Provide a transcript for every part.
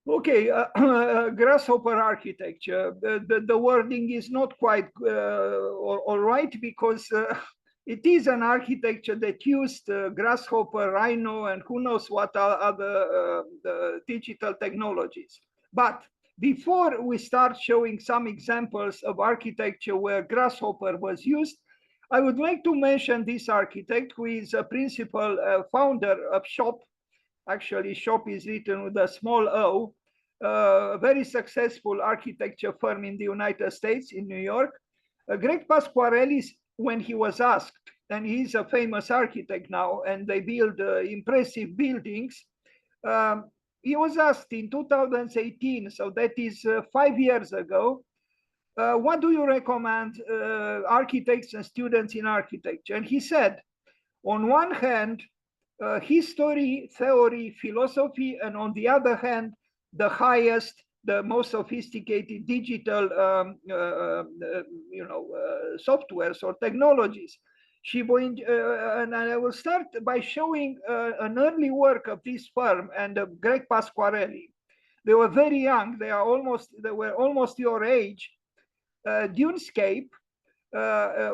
Okay, Grasshopper architecture. The wording is not quite all right because it is an architecture that used Grasshopper, Rhino, and who knows what other digital technologies. But before we start showing some examples of architecture where Grasshopper was used, I would like to mention this architect who is a principal founder of SHOP. Actually, SHOP is written with a small o. A very successful architecture firm in the United States, in New York. Greg Pasquarelli, when he was asked, and he's a famous architect now, and they build impressive buildings. He was asked in 2018, so that is 5 years ago, what do you recommend architects and students in architecture? And he said, on one hand, history, theory, philosophy, and on the other hand, the highest, the most sophisticated digital, softwares or technologies. And I will start by showing an early work of this firm and Greg Pasquarelli. They were very young. They were almost your age. Dunescape,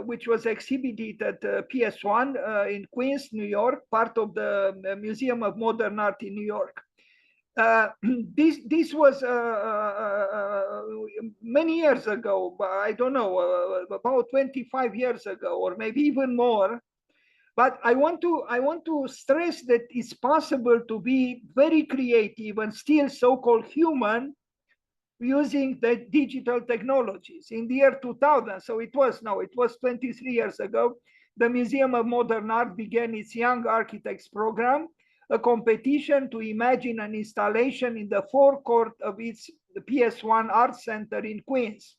which was exhibited at PS1 in Queens, New York, part of the Museum of Modern Art in New York. This was many years ago, I don't know, about 25 years ago, or maybe even more. But I want to stress that it's possible to be very creative and still so-called human using the digital technologies. In the year 2000, so it was 23 years ago, the Museum of Modern Art began its Young Architects program, a competition to imagine an installation in the forecourt of its PS1 Art Center in Queens.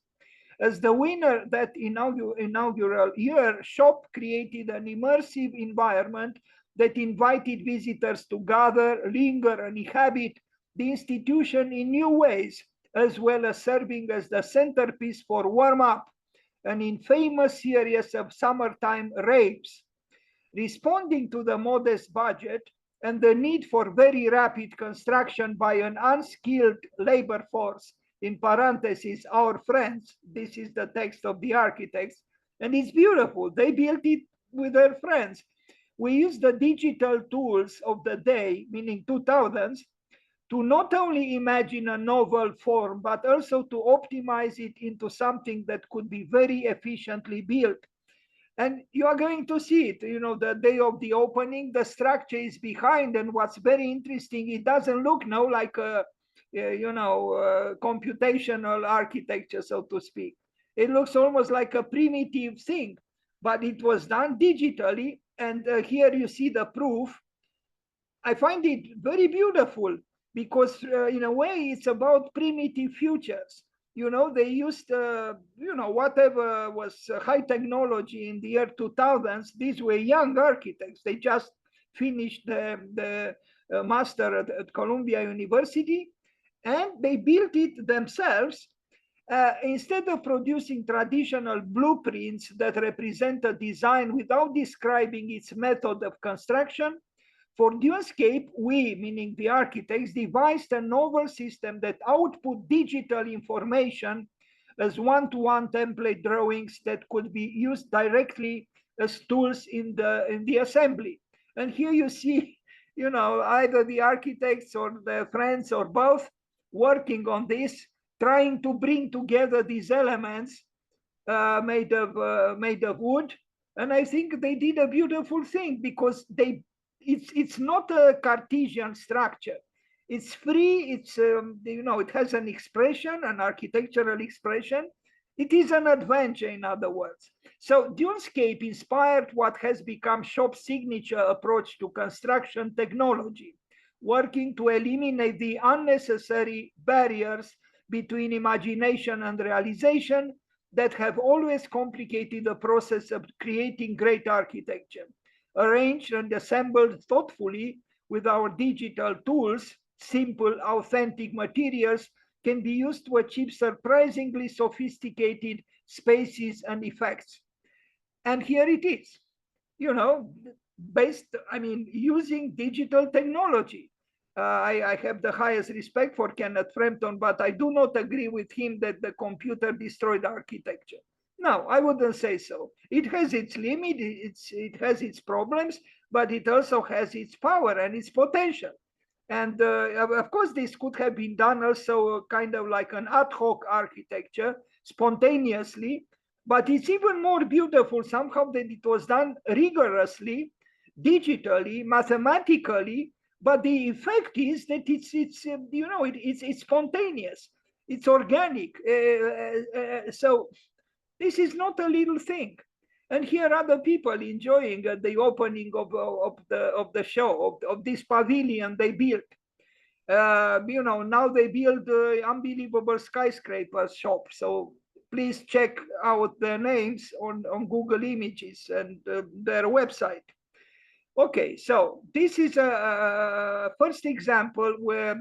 As the winner that inaugural year, SHOP created an immersive environment that invited visitors to gather, linger, and inhabit the institution in new ways, as well as serving as the centerpiece for Warm Up, an infamous series of summertime raves. Responding to the modest budget and the need for very rapid construction by an unskilled labor force, in parentheses, our friends, this is the text of the architects, and it's beautiful. They built it with their friends. We use the digital tools of the day, meaning 2000s, to not only imagine a novel form, but also to optimize it into something that could be very efficiently built. And you are going to see it, the day of the opening, the structure is behind. And what's very interesting, it doesn't look now like a, computational architecture, so to speak. It looks almost like a primitive thing, but it was done digitally. And here you see the proof. I find it very beautiful because in a way it's about primitive futures. They used whatever was high technology in the year 2000s. These were young architects. They just finished the master at Columbia University, and they built it themselves. Instead of producing traditional blueprints that represent a design without describing its method of construction, for Dunescape, we, meaning the architects, devised a novel system that output digital information as one-to-one template drawings that could be used directly as tools in the assembly. And here you see, either the architects or the friends or both working on this, trying to bring together these elements made of wood. And I think they did a beautiful thing because it's not a Cartesian structure. It's free. It has an expression, an architectural expression. It is an adventure, in other words. So Dunescape inspired what has become SHOP's signature approach to construction technology, working to eliminate the unnecessary barriers between imagination and realization that have always complicated the process of creating great architecture. Arranged and assembled thoughtfully with our digital tools, simple, authentic materials can be used to achieve surprisingly sophisticated spaces and effects. And here it is, using digital technology. I have the highest respect for Kenneth Frampton, but I do not agree with him that the computer destroyed architecture. No, I wouldn't say so. It has its limit, it has its problems, but it also has its power and its potential. And of course, this could have been done also kind of like an ad hoc architecture, spontaneously, but it's even more beautiful somehow that it was done rigorously, digitally, mathematically, but the effect is that it's spontaneous, it's organic. So this is not a little thing. And here other people enjoying the opening of the show of this pavilion they built. Now they build unbelievable skyscraper shop. So please check out their names on Google Images and their website. Okay, so this is a first example where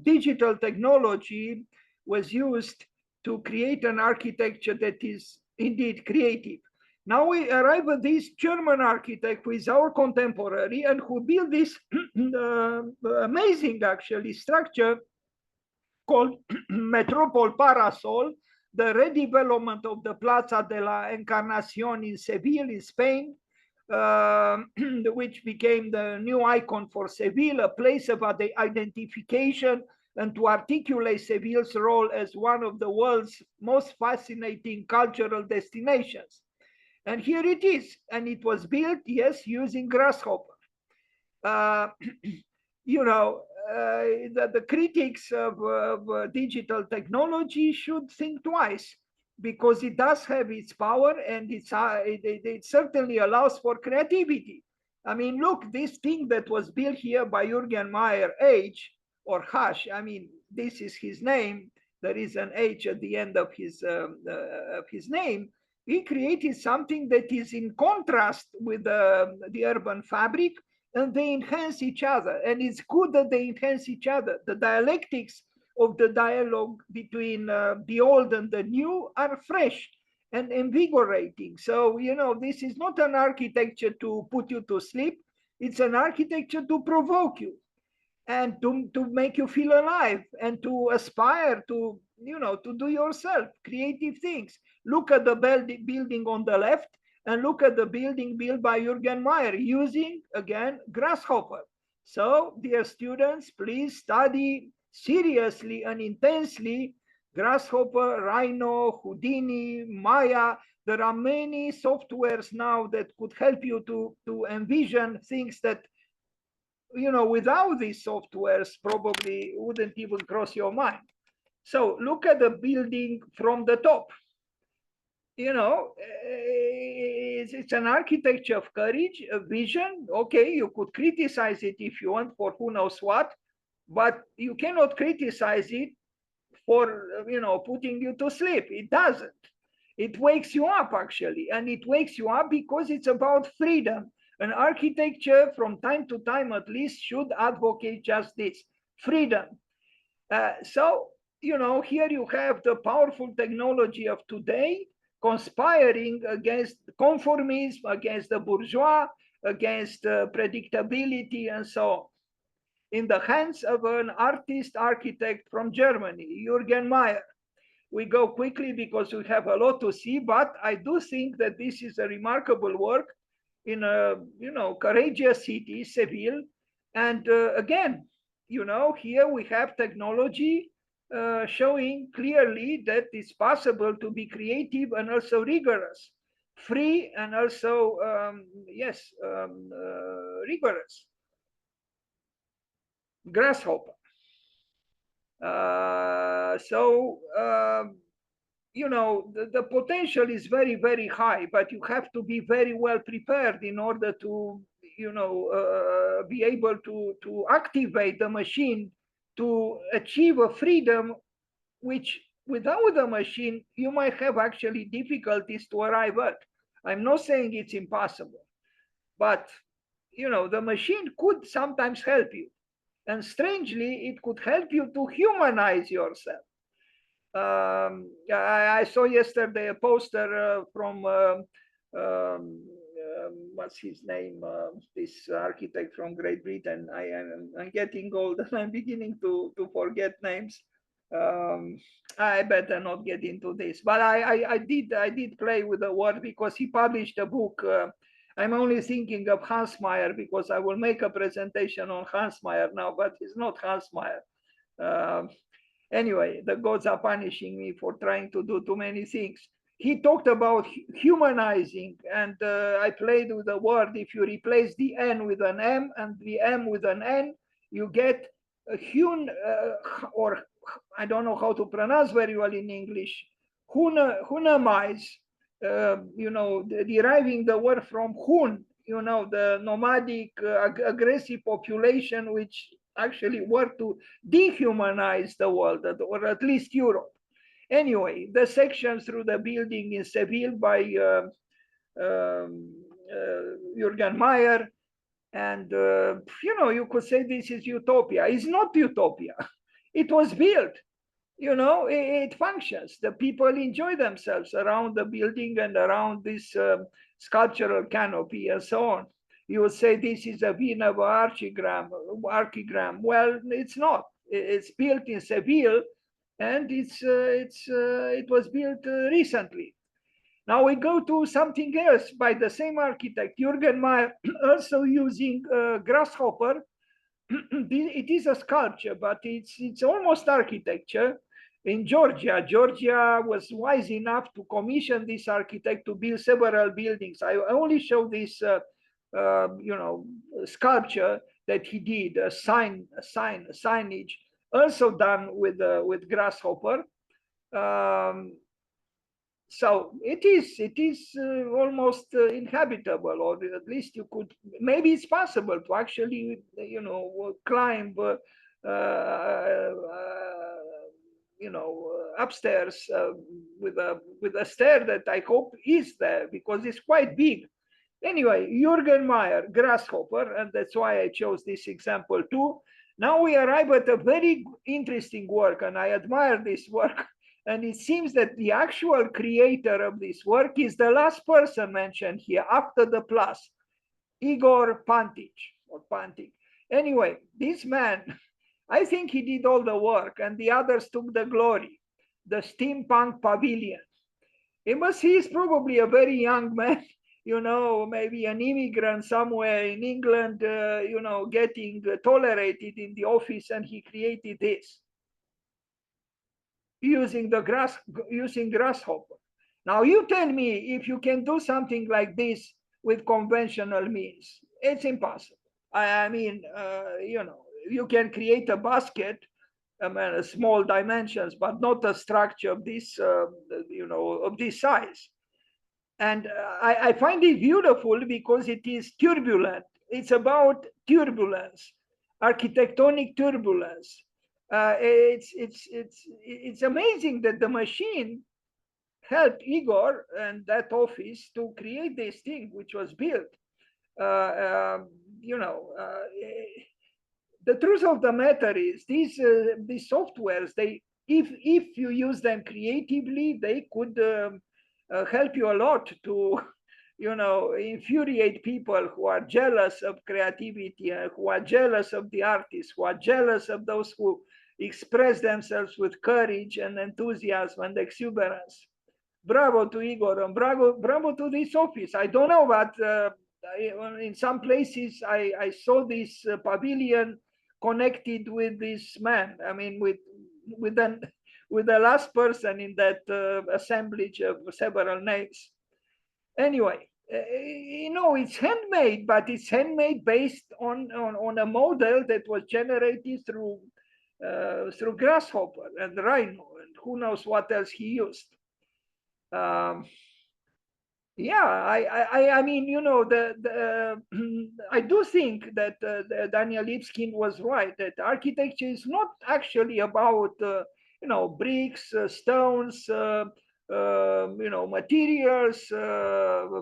digital technology was used to create an architecture that is indeed creative. Now we arrive at this German architect who is our contemporary and who built this amazing, actually, structure called Metropol Parasol, the redevelopment of the Plaza de la Encarnacion in Seville, in Spain, which became the new icon for Seville, a place of identification and to articulate Seville's role as one of the world's most fascinating cultural destinations. And here it is, and it was built, yes, using Grasshopper. The critics of digital technology should think twice, because it does have its power, and it certainly allows for creativity. I mean, look, this thing that was built here by Jürgen Meyer, H, or Hash, I mean, this is his name. There is an H at the end of his name. He created something that is in contrast with the urban fabric, and they enhance each other. And it's good that they enhance each other. The dialectics of the dialogue between the old and the new are fresh and invigorating. So, this is not an architecture to put you to sleep. It's an architecture to provoke you and to make you feel alive and to aspire to, to do yourself creative things. Look at the building on the left and look at the building built by Jürgen Meyer using, again, Grasshopper. So, dear students, please study seriously and intensely Grasshopper, Rhino, Houdini, Maya. There are many softwares now that could help you to envision things that, without these softwares probably wouldn't even cross your mind. So look at the building from the top. It's an architecture of courage, a vision. Okay, you could criticize it if you want for who knows what, but you cannot criticize it for, putting you to sleep. It doesn't. It wakes you up, actually, and it wakes you up because it's about freedom. An architecture, from time to time at least, should advocate just this, freedom. So, here you have the powerful technology of today conspiring against conformism, against the bourgeois, against predictability, and so on, in the hands of an architect from Germany, Jürgen Meyer. We go quickly because we have a lot to see, but I do think that this is a remarkable work in a, courageous city, Seville. And again, here we have technology showing clearly that it's possible to be creative and also rigorous, free and also, rigorous. Grasshopper. The potential is very, very high, but you have to be very well prepared in order to, be able to activate the machine to achieve a freedom which, without the machine, you might have actually difficulties to arrive at. I'm not saying it's impossible, but, the machine could sometimes help you. And strangely, it could help you to humanize yourself. I saw yesterday a poster from what's his name? This architect from Great Britain. I'm getting old and I'm beginning to forget names. Um, I better not get into this, but I did play with the word because he published a book. I'm only thinking of Hans Meyer because I will make a presentation on Hans Meyer now, but it's not Hans Meyer. Anyway, the gods are punishing me for trying to do too many things. He talked about humanizing, and I played with the word. If you replace the N with an M and the M with an N, you get a or I don't know how to pronounce very well in English, hunamize, deriving the word from hun, the nomadic aggressive population, which actually worked to dehumanize the world, or at least Europe. Anyway, the section through the building in Seville by Jürgen Mayer. And, you could say this is utopia. It's not utopia. It was built. It functions. The people enjoy themselves around the building and around this sculptural canopy and so on. You would say this is a Wiener archigram. Well, it's not. It's built in Seville, and it was built recently. Now we go to something else by the same architect, Jürgen Mayer, also using Grasshopper. It is a sculpture, but it's almost architecture. In Georgia, Georgia was wise enough to commission this architect to build several buildings. I only show this, sculpture that he did, a signage, also done with Grasshopper. So it is almost inhabitable, or at least you could, maybe it's possible to actually, climb, upstairs with a stair that I hope is there because it's quite big. Anyway, Jürgen Mayer, Grasshopper, and that's why I chose this example too. Now we arrive at a very interesting work, and I admire this work. And it seems that the actual creator of this work is the last person mentioned here after the plus, Igor Pantic. Anyway, this man, I think he did all the work and the others took the glory, the steampunk pavilion. He is probably a very young man, maybe an immigrant somewhere in England, getting tolerated in the office, and he created this using Grasshopper. Now you tell me if you can do something like this with conventional means. It's impossible. I mean, you can create a basket, small dimensions, but not a structure of this, of this size. And I find it beautiful because it is turbulent. It's about turbulence, architectonic turbulence. It's amazing that the machine helped Igor and that office to create this thing, which was built. The truth of the matter is these softwares, if you use them creatively, they could help you a lot to infuriate people who are jealous of creativity, who are jealous of the artists, who are jealous of those who express themselves with courage and enthusiasm and exuberance. Bravo to Igor, and bravo to this office. I don't know, but in some places I saw this pavilion connected with this man. I mean, with the last person in that assemblage of several names. Anyway, it's handmade, but it's handmade based on a model that was generated through Grasshopper and Rhino, and who knows what else he used. I mean, I do think that Daniel Lipskin was right, that architecture is not actually about bricks, stones, materials,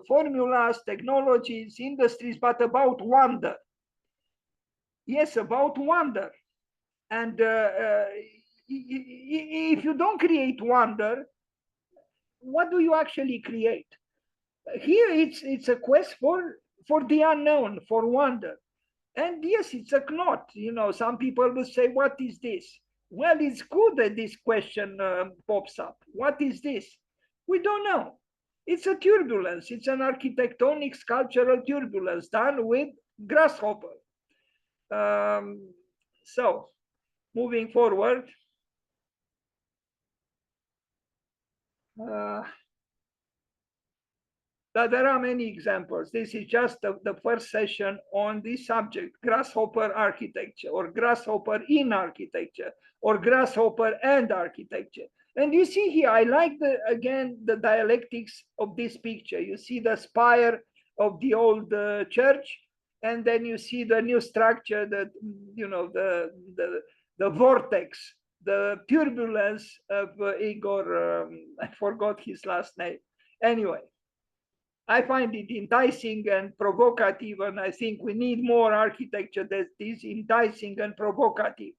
formulas, technologies, industries, but about wonder. Yes, about wonder. And if you don't create wonder, what do you actually create? Here it's a quest for the unknown, for wonder. And yes, it's a knot. You know, some people will say, what is this? Well, it's good that this question pops up. What is this? We don't know. It's a turbulence. It's an architectonic sculptural turbulence done with Grasshopper. So, moving forward, there are many examples. This is just the first session on this subject, Grasshopper architecture, or Grasshopper in architecture, or Grasshopper and architecture. And you see here, I like, again, the dialectics of this picture. You see the spire of the old church, and then you see the new structure, that, you know, the vortex, the turbulence of Igor, I forgot his last name. Anyway, I find it enticing and provocative, and I think we need more architecture that is enticing and provocative.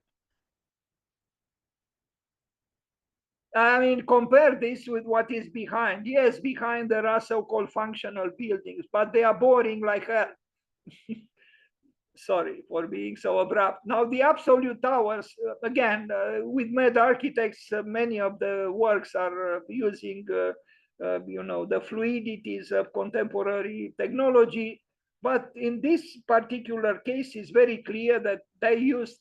I mean, compare this with what is behind. Yes, behind there are so-called functional buildings, but they are boring like hell. Sorry for being so abrupt. Now, the absolute towers, again, with Med Architects, many of the works are using you know, the fluidities of contemporary technology. But in this particular case, it's very clear that they used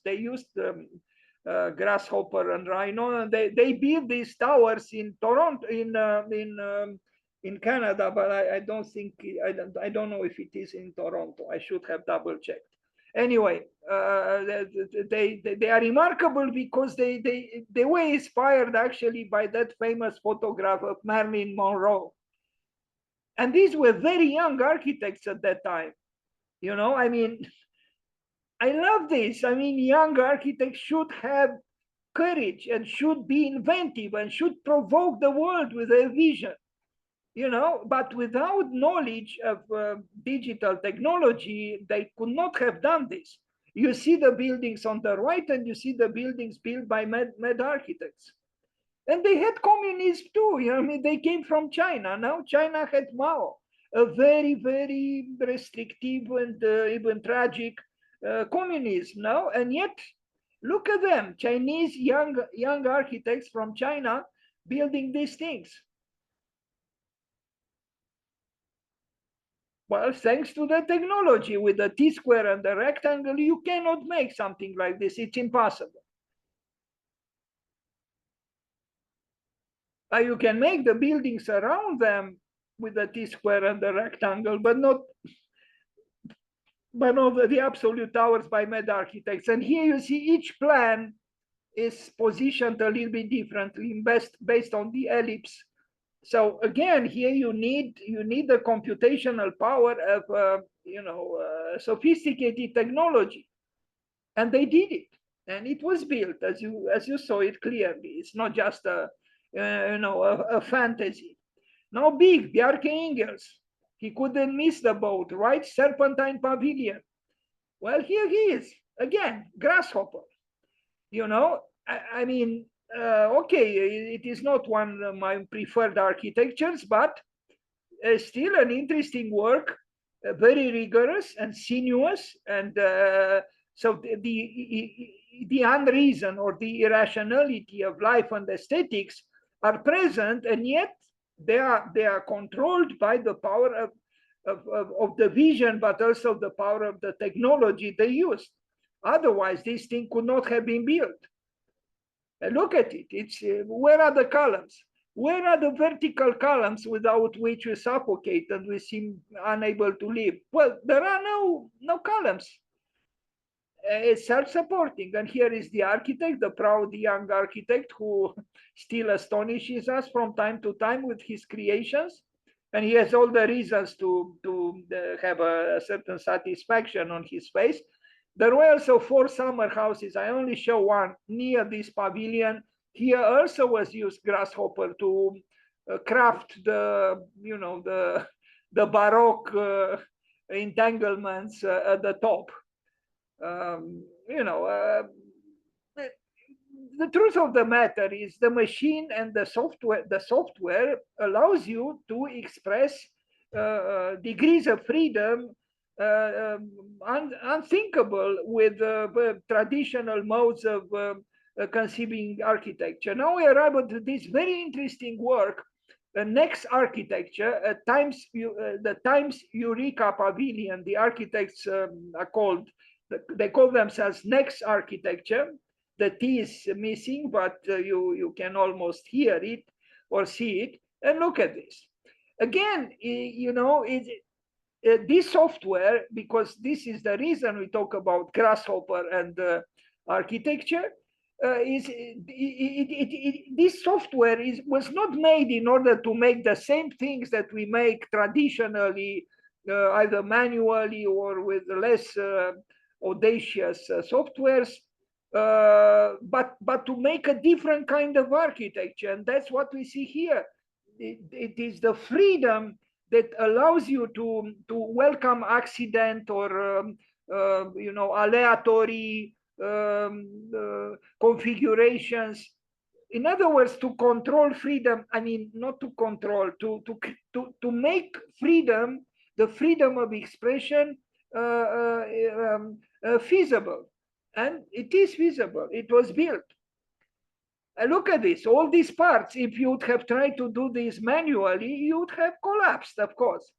Grasshopper and Rhino, and they built these towers in Toronto, in Canada, but I don't think, I don't know if it is in Toronto. I should have double checked. Anyway, they are remarkable because they were inspired actually by that famous photograph of Marilyn Monroe. And these were very young architects at that time. You know, I mean, I love this. I mean, young architects should have courage and should be inventive and should provoke the world with their vision. You know, but without knowledge of digital technology, they could not have done this. You see the buildings on the right, and you see the buildings built by Med Architects. And they had communism too. You know, I mean, they came from China. Now China had Mao, a very, very restrictive and even tragic communism now. And yet, look at them, Chinese young architects from China building these things. Well, thanks to the technology with the T-square and the rectangle, you cannot make something like this. It's impossible. You can make the buildings around them with the T-square and the rectangle, but not the absolute towers by Med Architects. And here you see each plan is positioned a little bit differently based on the ellipse. So again, here you need the computational power of you know, sophisticated technology, and they did it, and it was built as you saw it clearly. It's not just a you know, a fantasy. Now, big Bjarke Ingels, he couldn't miss the boat, right? Serpentine Pavilion. Well, here he is again, Grasshopper. You know, I mean, okay, it is not one of my preferred architectures, but still an interesting work, very rigorous and sinuous. And so the unreason or the irrationality of life and aesthetics are present, and yet they are controlled by the power of the vision, but also the power of the technology they used. Otherwise, this thing could not have been built. Look at it. It's where are the columns? Where are the vertical columns without which we suffocate and we seem unable to live? Well, there are no columns. It's self-supporting. And here is the architect, the proud young architect, who still astonishes us from time to time with his creations. And he has all the reasons to have a certain satisfaction on his face. There were also 4 summer houses. I only show one near this pavilion. Here also was used Grasshopper to craft the, you know, the Baroque entanglements at the top. You know, the truth of the matter is the machine and the software allows you to express degrees of freedom unthinkable with traditional modes of conceiving architecture. Now we arrive at this very interesting work, next architecture, the Times Eureka Pavilion. The architects are called, they call themselves next architecture. The T is missing, but you can almost hear it or see it. And look at this. Again, this software, because this is the reason we talk about Grasshopper and architecture, this software was not made in order to make the same things that we make traditionally, either manually or with less audacious softwares, but to make a different kind of architecture. And that's what we see here. It is the freedom that allows you to welcome accident or aleatory configurations. In other words, to control freedom. I mean, not to control, to make freedom, the freedom of expression, feasible. And it is feasible. It was built. Look at this, all these parts, if you would have tried to do this manually, you would have collapsed, of course.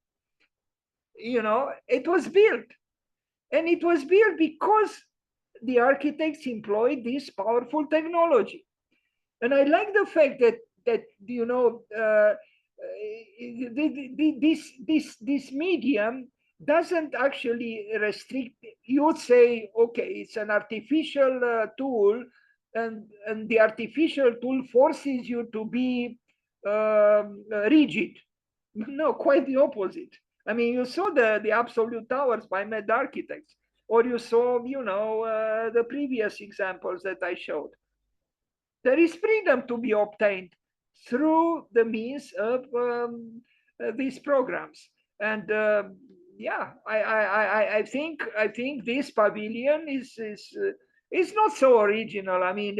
It was built. And it was built because the architects employed this powerful technology. And I like the fact that this medium doesn't actually restrict. You would say, okay, it's an artificial tool, and the artificial tool forces you to be rigid. No, quite the opposite. I mean, you saw the absolute towers by Med architects, or you saw, the previous examples that I showed. There is freedom to be obtained through the means of these programs. And yeah, I think this pavilion is not so original. I mean,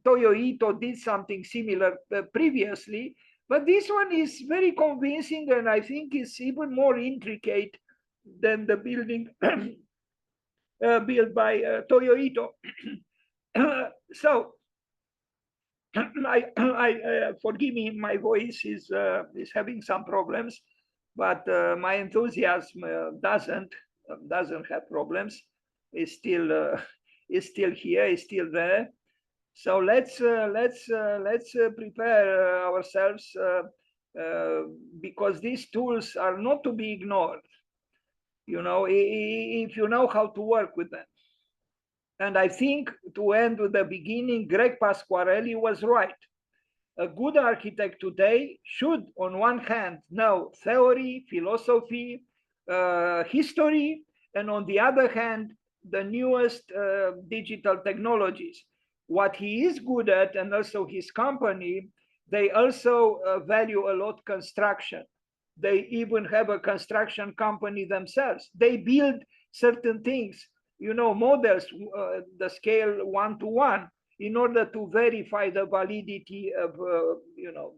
Toyo Ito did something similar previously, but this one is very convincing, and I think it's even more intricate than the building built by Toyo Ito. So, forgive me, my voice is having some problems, but my enthusiasm doesn't have problems. It's still here, it's still there. So let's prepare ourselves, because these tools are not to be ignored. If you know how to work with them. And I think, to end with the beginning, Greg Pasquarelli was right. A good architect today should, on one hand, know theory, philosophy, history, and on the other hand, the newest digital technologies. What he is good at, and also his company, they also value a lot construction. They even have a construction company themselves. They build certain things, models, the scale 1:1, in order to verify the validity of,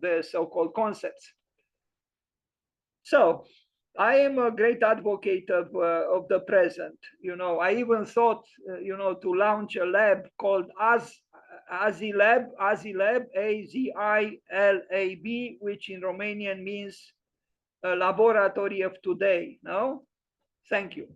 the so-called concepts. So I am a great advocate of the present. I even thought, to launch a lab called Azilab, Azilab, which in Romanian means a laboratory of today. No, thank you.